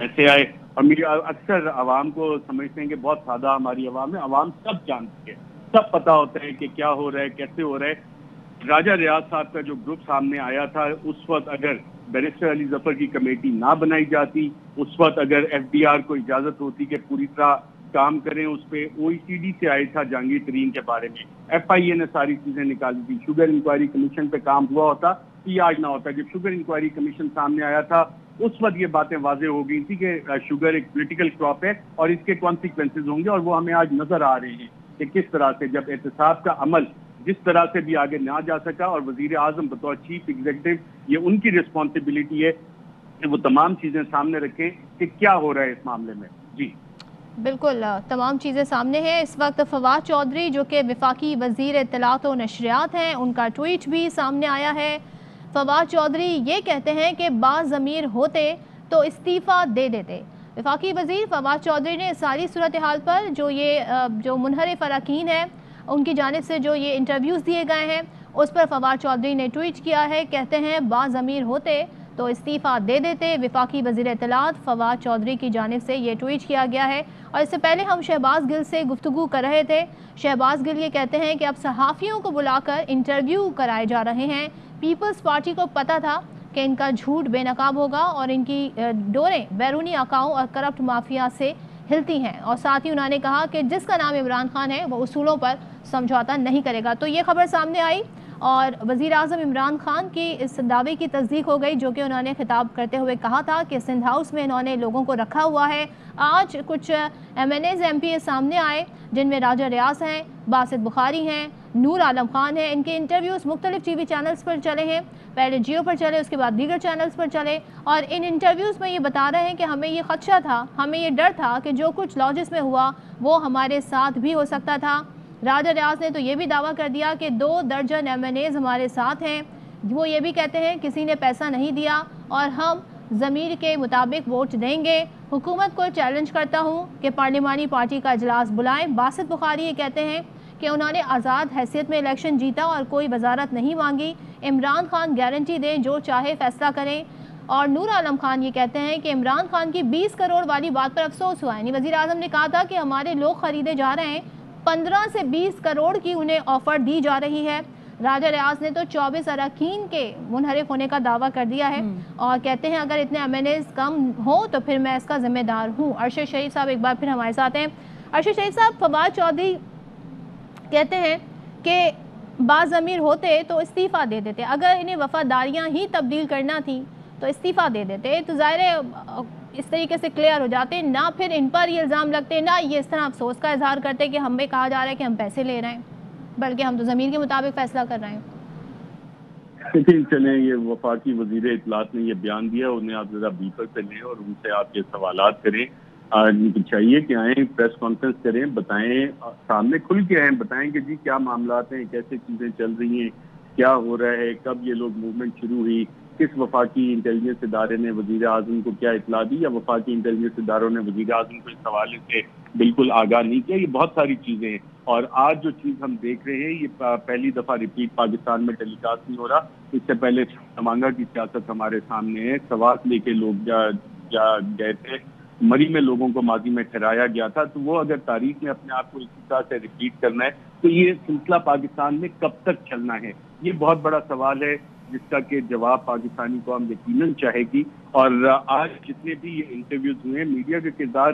ایسے آئے اور میڈیا اکثر عوام کو سمجھتے ہیں کہ بہت سادہ ہماری عوام ہے. عوام سب جانتی ہے، سب پتا ہوتا ہے کہ کیا ہو رہا ہے، کیسے ہو رہا ہے. راجہ ریاض صاحب کا جو گروپ سامنے آیا تھا، اس وقت اگر بیرسٹر علی ظفر کی کمیٹی نہ بنائی جاتی، اس وقت اگر ایف ڈی آر کو اجازت ہوتی کہ پوری طرح کام کریں اس پہ، او ای سی ڈی سے آیا تھا جہانگیر ترین کے بارے میں، ایف آئی اے نے ساری چیزیں نکالی تھی، شوگر انکوائری کمیشن پہ کام ہوا ہوتا، یہ آج نہ ہوتا. جب شوگر انکوائری کمیشن سامنے آیا تھا اس وقت یہ باتیں واضح ہو گئی تھی کہ شوگر ایک پولیٹیکل کراپ ہے اور اس کے کانسیکوینسز ہوں گے، اور وہ ہمیں آج نظر آ رہے ہیں کہ کس طرح سے جب احتساب کا عمل جس طرح سے بھی آگے نہ جا سکا، اور وزیر اعظم بطور چیف ایگزیکٹو یہ ان کی رسپانسبلٹی ہے کہ وہ تمام چیزیں سامنے رکھیں کہ کیا ہو رہا ہے اس معاملے میں. جی
بالکل، تمام چیزیں سامنے ہیں. اس وقت فواد چودھری جو کہ وفاقی وزیر اطلاعات و نشریات ہیں، ان کا ٹویٹ بھی سامنے آیا ہے. فواد چودھری یہ کہتے ہیں کہ باضمیر ہوتے تو استعفیٰ دے دیتے. وفاقی وزیر فواد چودھری نے ساری صورتحال پر جو منحرف اراکین ہیں ان کی جانب سے جو یہ انٹرویوز دیے گئے ہیں اس پر فواد چودھری نے ٹویٹ کیا ہے. کہتے ہیں باضمیر ہوتے تو استعفیٰ دے دیتے. وفاقی وزیر اطلاعات فواد چودھری کی جانب سے یہ ٹویٹ کیا گیا ہے. اور اس سے پہلے ہم شہباز گل سے گفتگو کر رہے تھے. شہباز گل یہ کہتے ہیں کہ اب صحافیوں کو بلا کر انٹرویو کرائے جا رہے ہیں. پیپلز پارٹی کو پتہ تھا کہ ان کا جھوٹ بے نقاب ہوگا اور ان کی ڈوریں بیرونی آقاؤں اور کرپٹ مافیا سے ہلتی ہیں. اور ساتھ ہی انہوں نے کہا کہ جس کا نام عمران خان ہے وہ اصولوں پر سمجھوتا نہیں کرے گا. تو یہ خبر سامنے آئی اور وزیر اعظم عمران خان کی اس دعوے کی تصدیق ہو گئی جو کہ انہوں نے خطاب کرتے ہوئے کہا تھا کہ سندھ ہاؤس میں انہوں نے لوگوں کو رکھا ہوا ہے. آج کچھ M N as MPA سامنے آئے جن میں راجہ ریاض ہیں، باسط بخاری ہیں، نور عالم خان ہیں. ان کے انٹرویوز مختلف ٹی وی چینلز پر چلے ہیں، پہلے جیو پر چلے، اس کے بعد دیگر چینلز پر چلے. اور ان انٹرویوز میں یہ بتا رہے ہیں کہ ہمیں یہ خدشہ تھا، ہمیں یہ ڈر تھا کہ جو کچھ لاجز میں ہوا وہ ہمارے ساتھ بھی ہو سکتا تھا. راجہ ریاض نے تو یہ بھی دعویٰ کر دیا کہ 2 درجن ایم این ایز ہمارے ساتھ ہیں. وہ یہ بھی کہتے ہیں کسی نے پیسہ نہیں دیا اور ہم ضمیر کے مطابق ووٹ دیں گے. حکومت کو چیلنج کرتا ہوں کہ پارلیمانی پارٹی کا اجلاس بلائیں. باسط بخاری یہ کہتے ہیں کہ انہوں نے آزاد حیثیت میں الیکشن جیتا اور کوئی وزارت نہیں مانگی. عمران خان گارنٹی دیں جو چاہے فیصلہ کریں. اور نور عالم خان یہ کہتے ہیں کہ عمران خان کی 20 کروڑ والی بات پر افسوس ہوا ہے. یعنی وزیر اعظم نے کہا تھا کہ ہمارے لوگ خریدے جا رہے ہیں، 15 سے 20 کروڑ کی انہیں آفر دی جا رہی ہے. راجہ ریاض نے تو 24 اراکین کے منحرف ہونے کا دعویٰ کر دیا ہے اور کہتے ہیں اگر اتنے ایم این ایز کم ہوں تو پھر میں اس کا ذمہ دار ہوں. ارشد شریف صاحب ایک بار پھر ہمارے ساتھ ہیں. ارشد شریف صاحب، فواد چودھری کہتے ہیں کہ باضمیر ہوتے تو استعفیٰ دے دیتے، اگر انہیں وفاداریاں ہی تبدیل کرنا تھی تو استعفیٰ دے دیتے. تو ظاہر ہے اس طریقے سے کلیئر ہو جاتے، نہ پھر ان پر یہ الزام لگتے، نہ یہ اس طرح افسوس کا اظہار کرتے کہ ہمیں کہا جا رہا ہے کہ ہم پیسے لے رہے ہیں، بلکہ ہم تو ضمیر کے مطابق فیصلہ کر رہے ہیں.
لیکن چلیں، یہ وفاقی وزیر اطلاعات نے یہ بیان دیا، انہیں آپ ذرا بیپر پہ لیں اور ان سے آپ یہ سوالات کریں. ان کو چاہیے کہ آئیں، پریس کانفرنس کریں، بتائیں، سامنے کھل کے آئیں، بتائیں کہ جی کیا معاملات ہیں، کیسے چیزیں چل رہی ہیں، کیا ہو رہا ہے، کب یہ لوگ موومنٹ شروع ہوئی، کس وفاقی انٹیلیجنس ادارے نے وزیر اعظم کو کیا اطلاع دی، یا وفاقی انٹیلیجنس اداروں نے وزیر اعظم کو اس حوالے سے بالکل آگاہ نہیں کیا. یہ بہت ساری چیزیں ہیں. اور آج جو چیز ہم دیکھ رہے ہیں یہ پہلی دفعہ ریپیٹ پاکستان میں ٹیلی کاسٹ نہیں ہو رہا. اس سے پہلے تمانگا کی سیاست ہمارے سامنے ہے. سوات لے کے لوگ گئے تھے، مری میں لوگوں کو ماضی میں ٹھہرایا گیا تھا. تو وہ اگر تاریخ میں اپنے آپ کو اسی طرح سے ریپیٹ کرنا ہے تو یہ سلسلہ پاکستان میں کب تک چلنا ہے؟ یہ بہت بڑا سوال ہے جس کا کہ جواب پاکستانی قوم یقیناً چاہے گی. اور آج جتنے بھی یہ انٹرویوز ہوئے، میڈیا کا کردار،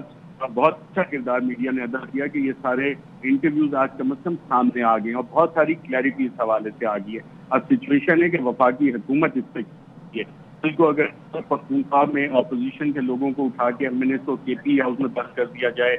بہت اچھا کردار میڈیا نے ادا کیا کہ یہ سارے انٹرویوز آج کم از کم سامنے آ گئے ہیں اور بہت ساری کلیئرٹی اس حوالے سے آ گئی ہے. اب سچویشن ہے کہ وفاقی حکومت اس پہ کو اگر پختونخوا میں اپوزیشن کے لوگوں کو اٹھا کے ایم این ایس کو کے پی ہاؤس میں بند کر دیا جائے،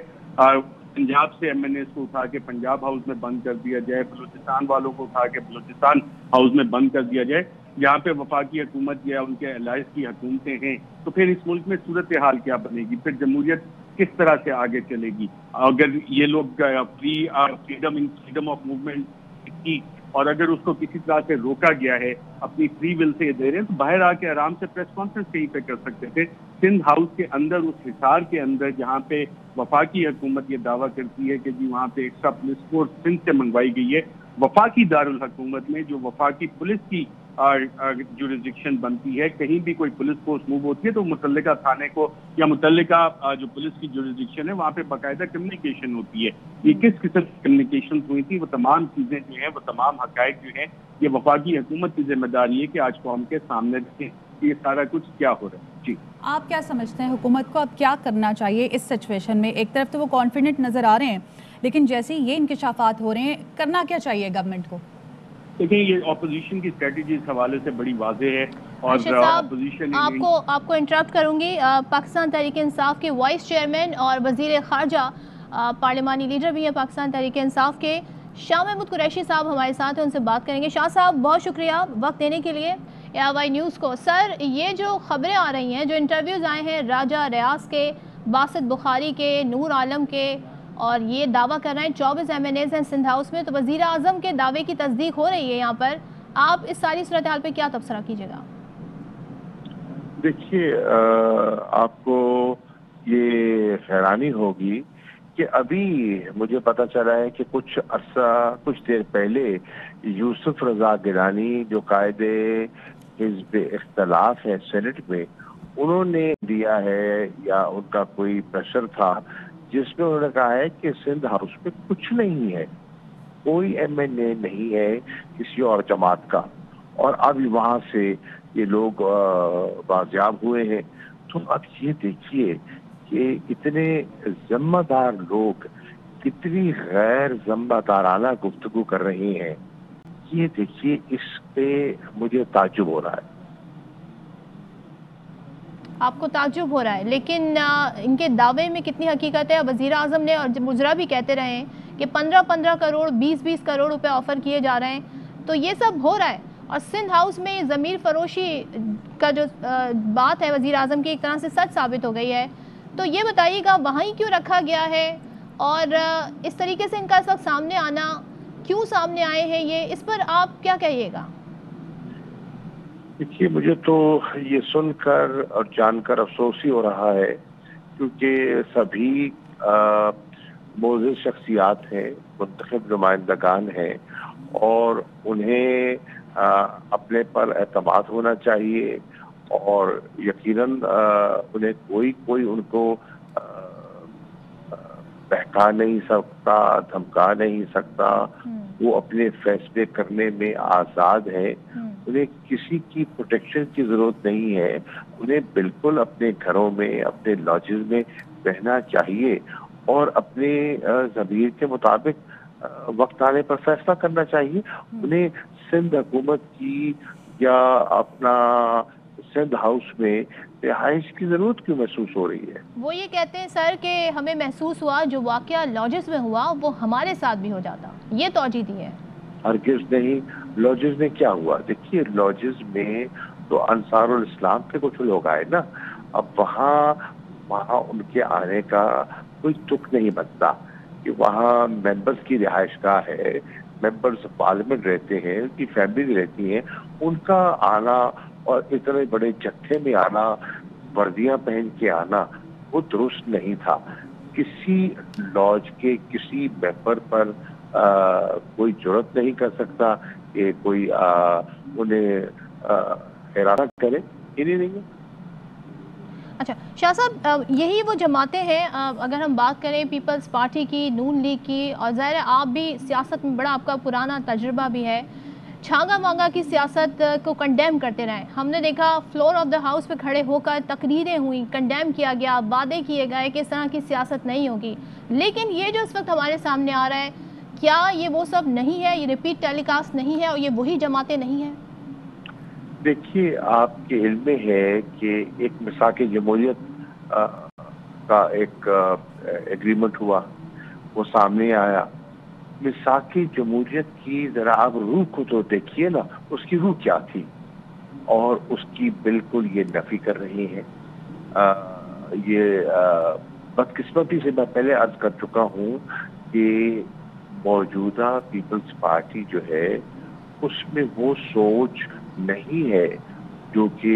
پنجاب سے ایم این ایس کو اٹھا کے پنجاب ہاؤس میں بند کر دیا جائے، بلوچستان والوں کو اٹھا کے بلوچستان ہاؤس میں بند کر دیا جائے، یہاں پہ وفاقی حکومت یا ان کے الائنس کی حکومتیں ہیں، تو پھر اس ملک میں صورتحال کیا بنے گی؟ پھر جمہوریت کس طرح سے آگے چلے گی؟ اگر یہ لوگ فریڈم آف موومنٹ کی اور اگر اس کو کسی طرح سے روکا گیا ہے، اپنی فری ول سے یہ دے رہے ہیں، تو باہر آ کے آرام سے پریس کانفرنس کہیں پہ کر سکتے تھے. سندھ ہاؤس کے اندر، اس حصار کے اندر جہاں پہ وفاقی حکومت یہ دعویٰ کرتی ہے کہ جی وہاں پہ ایکسٹرا پولیس فورس سندھ سے منگوائی گئی ہے، وفاقی دارالحکومت میں جو وفاقی پولیس کی جورسڈکشن بنتی ہے، کہیں بھی کوئی پولیس فورس موو ہوتی ہے تو متعلقہ تھانے کو یا متعلقہ جو پولیس کی جورسڈکشن ہے وہاں پہ باقاعدہ کمیونیکیشن ہوتی ہے. یہ کس قسم کی کمیونیکیشن ہوئی تھی، وہ تمام چیزیں جو ہیں، وہ تمام حقائق جو ہیں، یہ وفاقی حکومت کی ذمہ داری ہے کہ آج قوم کے سامنے رکھیں یہ سارا کچھ کیا ہو رہا ہے. جی
آپ کیا سمجھتے ہیں حکومت کو اب کیا کرنا چاہیے اس سچویشن میں؟ ایک طرف تو وہ کانفیڈنٹ نظر آ رہے ہیں، لیکن جیسے یہ انکشافات ہو رہے ہیں، کرنا کیا چاہیے گورنمنٹ کو؟
دیکھیں یہ اپوزیشن کی اسٹریٹجی اس حوالے سے بڑی واضح ہے اور اپوزیشن
آپ کو انٹرپٹ کروں گی. پاکستان تحریک انصاف کے وائس چیئرمین اور وزیر خارجہ پارلیمانی لیڈر بھی ہیں پاکستان تحریک انصاف کے، شاہ محمود قریشی صاحب ہمارے ساتھ ہیں، ان سے بات کریں گے. شاہ صاحب بہت شکریہ وقت دینے کے لیے ARY نیوز کو. سر یہ جو خبریں آ رہی ہیں، جو انٹرویوز آئے ہیں راجہ ریاض کے، باسط بخاری کے، نور عالم کے، اور یہ دعویٰ کر رہے ہیں 24 MNAs ہیں سندھ ہاؤس میں، تو وزیر اعظم کے دعوے کی تصدیق ہو رہی ہے یہاں پر. آپ اس ساری صورتحال پہ کیا تبصرہ کیجیے گا؟
دیکھیے آپ کو یہ حیرانی ہوگی کہ ابھی مجھے پتا چلا ہے کہ کچھ دیر پہلے یوسف رضا گیلانی جو قائد حزب اختلاف ہے سینٹ میں، انہوں نے دیا ہے یا ان کا کوئی پریشر تھا جس میں انہوں نے کہا ہے کہ سندھ ہاؤس میں کچھ نہیں ہے، کوئی MNA نہیں ہے کسی اور جماعت کا، اور اب وہاں سے یہ لوگ بازیاب ہوئے ہیں. تو اب یہ دیکھیے کہ اتنے ذمہ دار لوگ کتنی غیر ذمہ دارانہ گفتگو کر رہے ہیں. یہ دیکھیے اس پہ مجھے تعجب ہو رہا ہے.
آپ کو تعجب ہو رہا ہے، لیکن ان کے دعوے میں کتنی حقیقت ہے؟ وزیر اعظم نے اور مجرا بھی کہتے رہے ہیں کہ 15 کروڑ 20 کروڑ روپے آفر کیے جا رہے ہیں. تو یہ سب ہو رہا ہے، اور سندھ ہاؤس میں ضمیر فروشی کا جو بات ہے وزیر اعظم کی ایک طرح سے سچ ثابت ہو گئی ہے. تو یہ بتائیے گا وہاں ہی کیوں رکھا گیا ہے، اور اس طریقے سے ان کا اس وقت سامنے آنا کیوں سامنے آئے ہیں، یہ اس پر آپ کیا کہیے گا؟
دیکھیے مجھے تو یہ سن کر اور جان کر افسوس ہی ہو رہا ہے، کیونکہ سبھی معزز شخصیات ہیں، منتخب نمائندگان ہیں، اور انہیں اپنے پر اعتماد ہونا چاہیے، اور یقیناً انہیں کوئی ان کو بہکا نہیں سکتا، دھمکا نہیں سکتا. وہ اپنے فیصلے کرنے میں آزاد ہیں، انہیں کسی کی پروٹیکشن کی ضرورت نہیں ہے. انہیں بالکل اپنے گھروں میں، اپنے لاجز میں رہنا چاہیے، اور اپنے ضمیر کے مطابق وقت آنے پر فیصلہ کرنا چاہیے. انہیں سندھ حکومت کی یا اپنا سندھ ہاؤس میں رہائش کی ضرورت کیوں محسوس ہو رہی ہے؟
وہ یہ کہتے ہیں سر کہ ہمیں محسوس ہوا جو واقعہ لاجز میں ہوا وہ ہمارے ساتھ بھی ہو جاتا، یہ توجہ دی ہے.
ہرگز نہیں. لاجز میں کیا ہوا؟ دیکھیے لاجز میں تو انصار الاسلام کے کچھ لوگ آئے نا. اب وہاں ان کے آنے کا کوئی تک نہیں بنتا کہ وہاں ممبرز کی رہائش گاہ ہے، ممبرز پارلیمنٹ رہتے ہیں، ان کی فیملی رہتی ہیں، ان کا آنا اور اتنے بڑے جتھے میں آنا، وردیاں پہن کے آنا، وہ درست نہیں تھا. کسی لاج کے کسی ممبر پر کوئی جرات نہیں کر سکتا کہ کوئی انہیں حیرانت کرے. نہیں.
اچھا شاہ صاحب، یہی وہ جماعتیں ہیں، اگر ہم بات کریں پیپلز پارٹی کی، نون لیگ کی، اور ظاہر ہے آپ بھی سیاست میں بڑا آپ کا پرانا تجربہ بھی ہے، چھانگا مانگا کی سیاست کو کنڈیم کرتے رہے. ہم نے دیکھا فلور آف دا ہاؤس پہ کھڑے ہو کر تقریریں ہوئیں، کنڈیم کیا گیا، وعدے کیے گئے کہ اس طرح کی سیاست نہیں ہوگی. لیکن یہ جو اس وقت ہمارے سامنے آ رہا ہے، کیا یہ وہ سب نہیں ہے، یہ ریپیٹ ٹیلی کاسٹ نہیں ہے، اور یہ وہی جماعتیں نہیں ہیں؟
دیکھیے آپ کے علم میں ہے کہ ایک میثاق جمہوریت کا ایک ایگریمنٹ ہوا، وہ سامنے آیا. میثاق جمہوریت کی ذرا آپ روح کو تو دیکھیے نا، اس کی روح کیا تھی، اور اس کی بالکل یہ نفی کر رہی ہیں. یہ بدقسمتی سے میں پہلے عرض کر چکا ہوں کہ موجودہ پیپلز پارٹی جو ہے اس میں وہ سوچ نہیں ہے جو کہ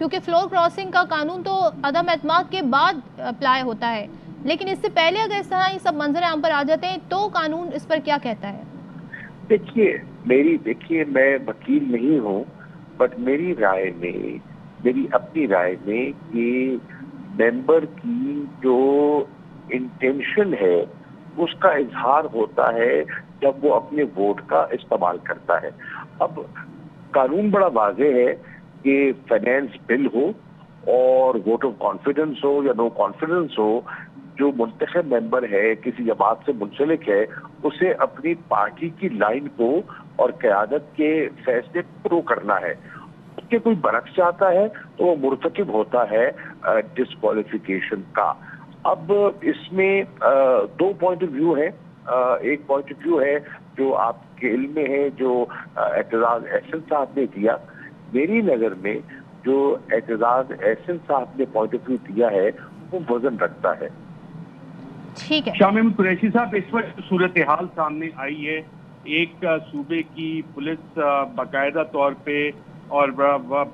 کیونکہ فلور کراسنگ کا قانون تو عدم اعتماد کے بعد اپلائی ہوتا ہے، لیکن اس سے پہلے اگر اس طرح یہ سب منظر عام پر آ جاتے ہیں تو قانون اس پر کیا کہتا ہے؟
دیکھیے میں وکیل نہیں ہوں، بٹ میری اپنی رائے میں کہ ممبر کی جو انٹینشن ہے اس کا اظہار ہوتا ہے جب وہ اپنے ووٹ کا استعمال کرتا ہے۔ اب قانون بڑا واضح ہے کہ فائنینس بل ہو اور ووٹ آف کانفیڈنس ہو یا نو کانفیڈنس ہو، جو منتخب ممبر ہے کسی جماعت سے منسلک ہے اسے اپنی پارٹی کی لائن کو اور قیادت کے فیصلے پرو کرنا ہے۔ اس کے کوئی برعکس چاہتا ہے تو وہ مرتکب ہوتا ہے ڈسکوالیفیکیشن کا۔ اب اس میں دو پوائنٹ آف ویو ہے۔ ایک پوائنٹ آف ویو ہے جو آپ کے علم میں ہے، جو اعتزاز احسن صاحب نے دیا۔ میری نظر میں جو اعتزاز احسن صاحب نے پوائنٹ آف ویو دیا ہے وہ وزن رکھتا ہے۔
ٹھیک ہے
شاہ محمود قریشی صاحب، اس وقت صورتحال سامنے آئی ہے، ایک صوبے کی پولیس باقاعدہ طور پہ اور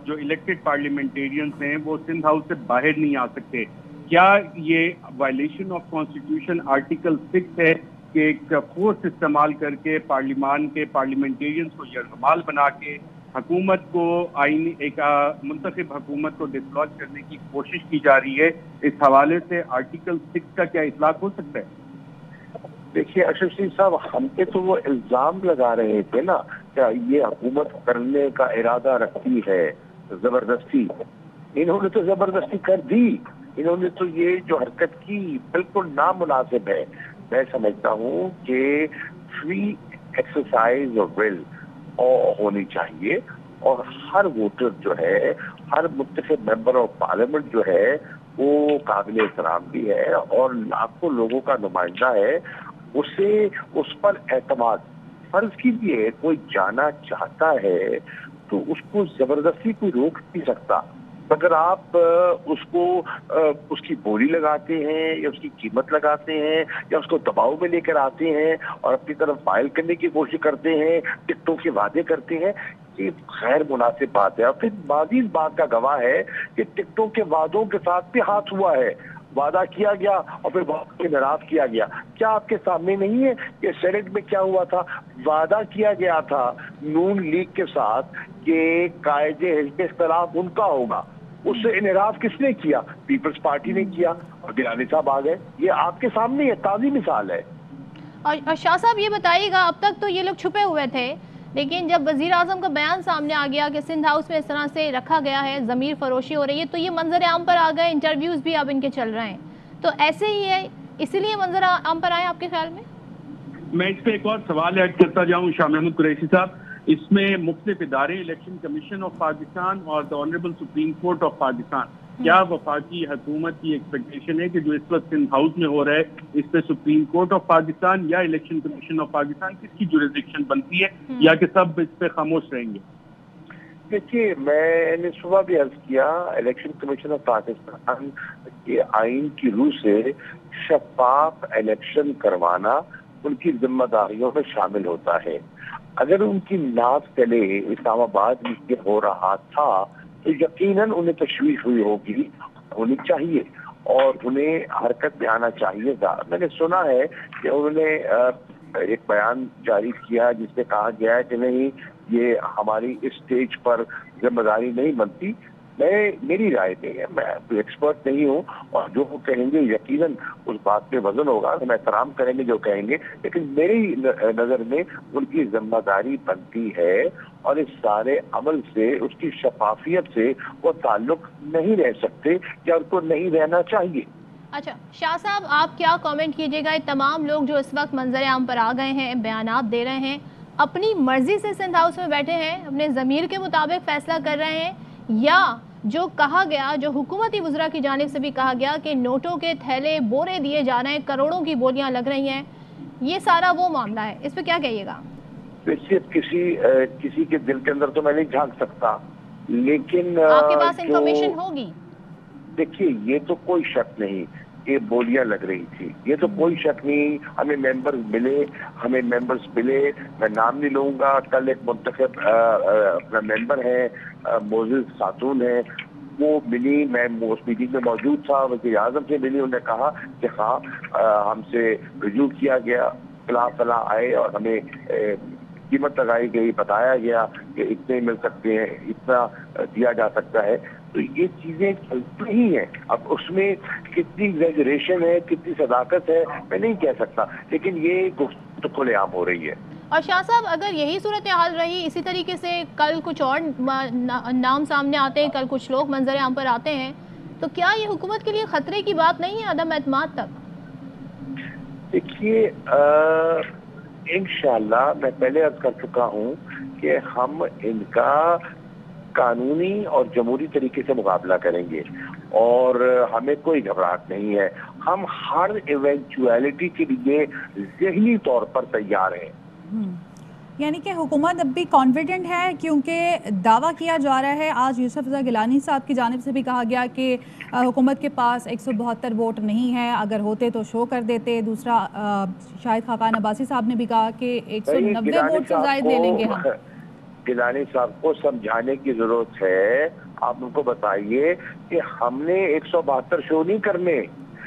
جو الیکٹڈ پارلیمنٹیرینز ہیں وہ سندھ ہاؤس سے باہر نہیں آ سکتے۔ کیا یہ وائلیشن آف کانسٹیٹیوشن آرٹیکل 6 ہے کہ ایک فورس استعمال کر کے پارلیمان کے پارلیمنٹیرینز کو یرغمال بنا کے حکومت کو ایک منتخب حکومت کو ڈسلوج کرنے کی کوشش کی جا رہی ہے؟ اس حوالے سے آرٹیکل 6 کا کیا اطلاق ہو سکتا ہے؟
دیکھیے اشرف سنگھ صاحب، ہم پہ تو وہ الزام لگا رہے تھے نا کہ یہ حکومت کرنے کا ارادہ رکھتی ہے زبردستی۔ انہوں نے تو زبردستی کر دی، انہوں نے تو یہ جو حرکت کی بالکل نامناسب ہے۔ میں سمجھتا ہوں کہ فری ایکسرسائز آف ول ہونی چاہیے، اور ہر ووٹر جو ہے، ہر منتخب ممبر آف پارلیمنٹ جو ہے وہ قابل احترام بھی ہے اور لاکھوں لوگوں کا نمائندہ ہے، اسے اس پر اعتماد۔ فرض کیجیے کوئی جانا چاہتا ہے تو اس کو زبردستی کوئی روک نہیں سکتا۔ اگر آپ اس کو اس کی بولی لگاتے ہیں یا اس کی قیمت لگاتے ہیں یا اس کو دباؤ میں لے کر آتے ہیں اور اپنی طرف فائل کرنے کی کوشش کرتے ہیں، ٹکٹوں کے وعدے کرتے ہیں، یہ غیر مناسب بات ہے۔ اور پھر ماضی اس بات کا گواہ ہے کہ ٹکٹوں کے وعدوں کے ساتھ بھی ہاتھ ہوا ہے، وعدہ کیا گیا اور پھر وعدے کے ناراض کیا گیا۔ کیا آپ کے سامنے نہیں ہے کہ سینٹ میں کیا ہوا تھا؟ وعدہ کیا گیا تھا نون لیگ کے ساتھ کہ قائد حزب اختلاف ان کا ہوگا، اس سے انحراف کس نے کیا؟ پیپلز پارٹی نے کیا، اور گیلانی صاحب آ گئے۔ یہ آپ کے سامنے یہ تازی مثال ہے۔
اور شاہ صاحب یہ بتائیے گا، اب تک تو یہ لوگ چھپے ہوئے تھے، لیکن جب وزیر اعظم کا بیان سامنے آ گیا کہ سندھ ہاؤس میں اس طرح سے رکھا گیا ہے، ضمیر فروشی ہو رہی ہے، تو یہ منظر عام پر آ گئے، انٹرویوز بھی اب ان کے چل رہے ہیں، تو ایسے ہی ہے، اسی لیے منظر عام پر آئے آپ کے خیال میں؟ میں
اس پہ ایک اور سوال ایڈ کرتا جاؤں شاہ محمود قریشی صاحب۔ اس میں مختلف ادارے، الیکشن کمیشن آف پاکستان اور دی honourable supreme court of Pakistan, کیا وفاقی حکومت کی ایکسپیکٹیشن ہے کہ جو اس وقت سندھ ہاؤس میں ہو رہا ہے اس پہ سپریم کورٹ آف پاکستان یا الیکشن کمیشن آف پاکستان کس کی جوریسڈکشن بنتی ہے، یا کہ سب اس پہ خاموش رہیں گے؟
دیکھیے، میں نے صبح بھی عرض کیا، الیکشن کمیشن آف پاکستان کے آئین کی روح سے شفاف الیکشن کروانا ان کی ذمہ داریوں میں شامل ہوتا ہے۔ اگر ان کی ناز تلے اسلام آباد میں یہ ہو رہا تھا تو یقیناً انہیں تشویش ہوئی ہوگی، ہونی چاہیے اور انہیں حرکت میں آنا چاہیے تھا۔ میں نے سنا ہے کہ انہوں نے ایک بیان جاری کیا جس میں کہا گیا ہے کہ نہیں، یہ ہماری اس سٹیج پر ذمہ داری نہیں بنتی۔ میری رائے نہیں ہے، میں کوئی ایکسپرٹ نہیں ہوں، اور جو وہ کہیں گے یقیناً اس بات پہ وزن ہوگا، ہم احترام کریں گے جو کہیں گے، لیکن میری نظر میں ان کی ذمہ داری بنتی ہے اور اس سارے عمل سے، اس کی شفافیت سے وہ تعلق نہیں رہ سکتے یا ان کو نہیں رہنا چاہیے۔
اچھا شاہ صاحب، آپ کیا کامنٹ کیجئے گا، تمام لوگ جو اس وقت منظر عام پر آ گئے ہیں، بیانات دے رہے ہیں، اپنی مرضی سے سندھ ہاؤس میں بیٹھے ہیں، اپنے ضمیر کے مطابق فیصلہ کر رہے ہیں، یا جو کہا گیا، جو حکومتی وزراء کی جانب سے بھی کہا گیا کہ نوٹوں کے تھیلے بورے دیے جا رہے ہیں، کروڑوں کی بولیاں لگ رہی ہیں، یہ سارا وہ معاملہ ہے، اس پہ کیا کہیے گا؟
کسی کے دل کے اندر تو میں نہیں جھانک سکتا، لیکن
آپ کے پاس انفارمیشن ہوگی؟
دیکھیے، یہ تو کوئی شک نہیں کہ بولیاں لگ رہی تھی، یہ تو کوئی شک نہیں۔ ہمیں ممبرز ملے، میں نام نہیں لوں گا، کل ایک منتخب اپنا ممبر ہے، موزز خاتون ہے، وہ ملی, میں اس میٹنگ میں موجود تھا, وزیر اعظم سے ملی, انہوں نے کہا کہ ہاں ہم سے رجوع کیا گیا, فلاں آئے اور ہمیں قیمت لگائی گئی, بتایا گیا کہ اتنے مل سکتے ہیں, اتنا دیا جا سکتا ہے. تو یہ چیزیں چلتی ہی ہیں. اب اس میں کتنی ایگزیجریشن ہے, کتنی صداقت ہے, میں نہیں کہہ سکتا, لیکن یہ گفتگو کھلے عام ہو رہی ہے.
اور شاہ صاحب اگر یہی صورتحال رہی اسی طریقے سے, کل کچھ اور نام سامنے آتے ہیں, کل کچھ لوگ منظر عام پر آتے ہیں, تو کیا یہ حکومت کے لیے خطرے کی بات نہیں ہے عدم اعتماد تک؟
دیکھیے انشاءاللہ میں پہلے عرض کر چکا ہوں کہ ہم ان کا قانونی اور جمہوری طریقے سے مقابلہ کریں گے, اور ہمیں کوئی گھبراہٹ نہیں ہے. ہم ہر ایونچویلٹی کے لیے ذہنی طور پر تیار ہیں.
یعنی کہ حکومت اب بھی کانفیڈنٹ ہے, کیونکہ دعویٰ کیا جا رہا ہے, آج یوسف رضا گیلانی صاحب کی جانب سے بھی کہا گیا کہ حکومت کے پاس 172 ووٹ نہیں ہے, اگر ہوتے تو شو کر دیتے. دوسرا شاہد خاقان عباسی صاحب نے بھی کہا کہ 190 ووٹ سے زائد لے لیں گے ہم.
گیلانی صاحب کو سمجھانے کی ضرورت ہے. آپ ان کو بتائیے کہ ہم نے 172 شو نہیں کرنے,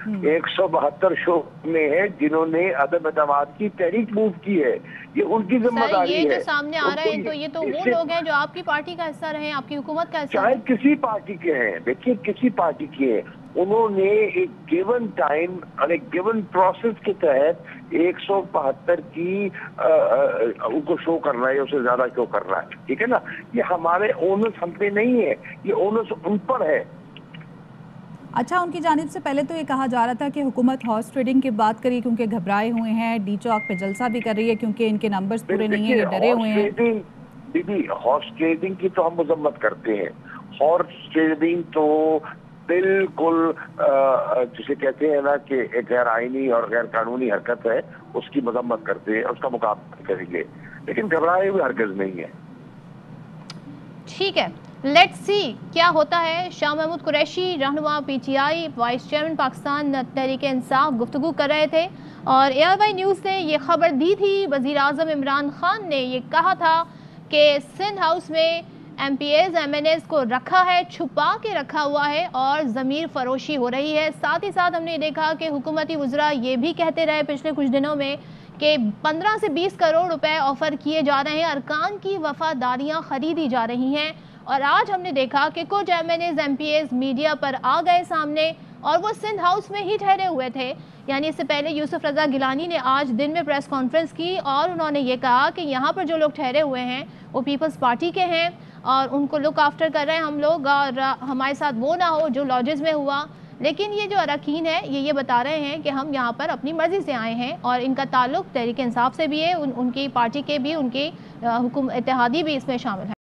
172 شو میں ہے جنہوں نے عدم اعتماد کی تحریک موو کی ہے. یہ ان کی ذمہ داری ہے.
یہ جو سامنے آ رہا ہے تو یہ تو وہ لوگ ہیں جو آپ کی پارٹی کا حصہ رہے ہیں, آپ کی حکومت کا حصہ
چاہے کسی پارٹی کے ہیں. دیکھیے کسی پارٹی کے ہیں, انہوں نے ایک گیون ٹائم اور ایک گیون پروسیس کے تحت 172 کی ان کو شو کرنا ہے, اس سے زیادہ شو کرنا ہے. ٹھیک ہے نا, یہ ہمارے اونس ہم پہ نہیں ہے, یہ اونس ان پر ہے.
اچھا, ان کی جانب سے پہلے تو یہ کہا جا رہا تھا کہ حکومت ہارس ٹریڈنگ کی بات کری کیونکہ گھبرائے ہوئے ہیں, ڈی چوک پہ جلسہ بھی کر رہی ہے کیونکہ ان کے نمبرز پورے نہیں ہیں, یہ ڈرے ہوئے ہیں.
ہارس ٹریڈنگ کی تو ہم مذمت کرتے ہیں. ہارس ٹریڈنگ تو بالکل جسے کہتے ہیں نا کہ ایک غیر آئینی اور غیر قانونی حرکت ہے, اس کی مذمت کرتے ہیں, اس کا مقابلہ کریں گے, لیکن گھبرائے ہوئے ہرگز نہیں ہے.
ٹھیک ہے, لیٹس سی کیا ہوتا ہے. شاہ محمود قریشی رہنما P T I, vice chairman Pakistan Tehreek Insaf گفتگو کر رہے تھے, اور اے آئی وائی نیوز نے یہ خبر دی تھی. وزیر اعظم عمران خان نے یہ کہا تھا کہ سندھ ہاؤس میں ایم پی ایز ایم این ایز کو رکھا ہے, چھپا کے رکھا ہوا ہے اور ضمیر فروشی ہو رہی ہے. ساتھ ہی ساتھ ہم نے دیکھا کہ حکومتی وزراء یہ بھی کہتے رہے پچھلے کچھ دنوں میں کہ 15 سے 20 کروڑ روپے آفر کیے جا رہے ہیں, ارکان کی وفاداریاں خریدی جا رہی ہیں. اور آج ہم نے دیکھا کہ کچھ M N as M P as media پر آ گئے سامنے, اور وہ سندھ ہاؤس میں ہی ٹھہرے ہوئے تھے. یعنی اس سے پہلے یوسف رضا گیلانی نے آج دن میں پریس کانفرنس کی اور انہوں نے یہ کہا کہ یہاں پر جو لوگ ٹھہرے ہوئے ہیں وہ پیپلز پارٹی کے ہیں اور ان کو لک آفٹر کر رہے ہیں ہم لوگ, اور ہمارے ساتھ وہ نہ ہو جو لاجز میں ہوا. لیکن یہ جو اراکین ہے یہ بتا رہے ہیں کہ ہم یہاں پر اپنی مرضی سے آئے ہیں, اور ان کا تعلق تحریک انصاف سے بھی ہے, ان کی پارٹی کے بھی, ان کی حکومت اتحادی بھی اس میں شامل ہے.